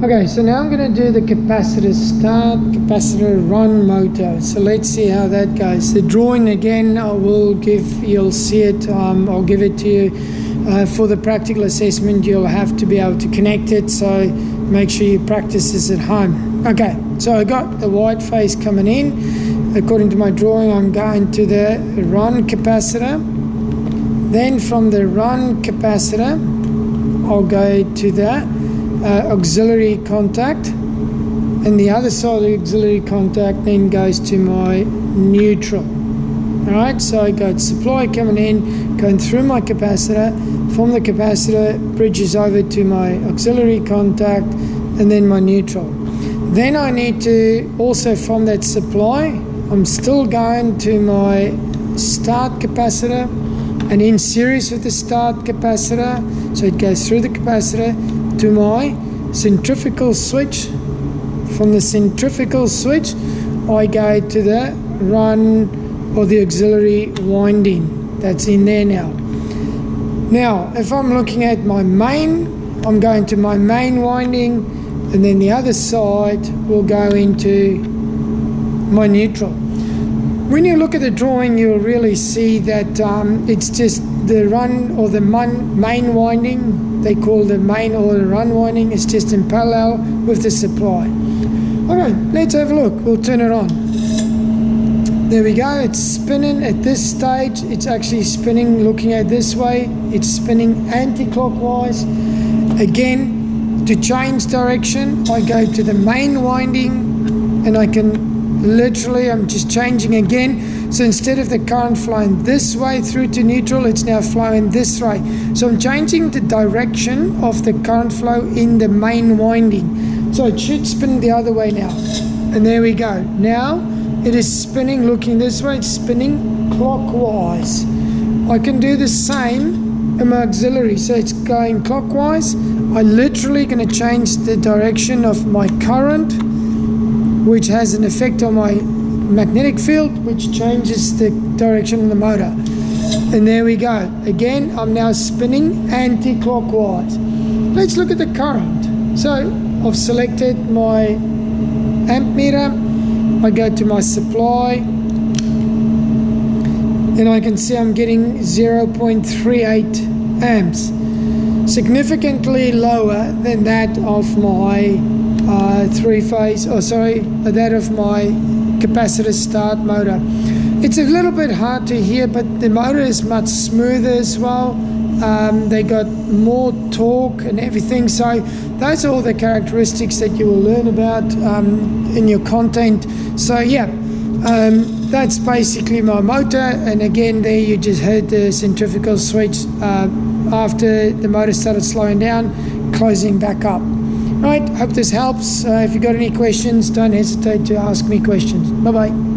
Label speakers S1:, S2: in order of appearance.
S1: Okay, so now I'm going to do the capacitor start, capacitor run motor. So let's see how that goes. The drawing again, I will give, you'll see it, I'll give it to you. For the practical assessment, you'll have to be able to connect it, so make sure you practice this at home. Okay, so I got the white phase coming in. According to my drawing, I'm going to the run capacitor. Then from the run capacitor, I'll go to the auxiliary contact, and the other side of the auxiliary contact then goes to my neutral. Alright, so I got supply coming in, going through my capacitor. From the capacitor, bridges over to my auxiliary contact, and then my neutral. Then I need to also, from that supply, I'm still going to my start capacitor, and in series with the start capacitor, so it goes through the capacitor to my centrifugal switch. From the centrifugal switch, I go to the run or the auxiliary winding that's in there now. Now, if I'm looking at my main, I'm going to my main winding, and then the other side will go into my neutral. When you look at the drawing, you'll really see that it's just the run or the main winding. They call the main or the run winding. It's just in parallel with the supply. Okay, let's have a look. We'll turn it on. There we go. It's spinning at this stage. It's actually spinning looking at this way. It's spinning anti-clockwise. Again, to change direction, I go to the main winding, and I can literally, I'm just changing again. So instead of the current flowing this way through to neutral, it's now flowing this way. So I'm changing the direction of the current flow in the main winding. So it should spin the other way now. And there we go. Now it is spinning looking this way. It's spinning clockwise. I can do the same in my auxiliary. So it's going clockwise. I'm literally going to change the direction of my current, which has an effect on my magnetic field, which changes the direction of the motor. And there we go. Again, I'm now spinning anti-clockwise. Let's look at the current. So I've selected my amp meter. I go to my supply, and I can see I'm getting 0.38 amps. Significantly lower than that of my that of my capacitor start motor. It's a little bit hard to hear, but the motor is much smoother as well. They got more torque and everything, so those are all the characteristics that you will learn about in your content. So yeah, that's basically my motor, and again there you just heard the centrifugal switch after the motor started slowing down, closing back up. Right, hope this helps. If you've got any questions, don't hesitate to ask me questions. Bye-bye.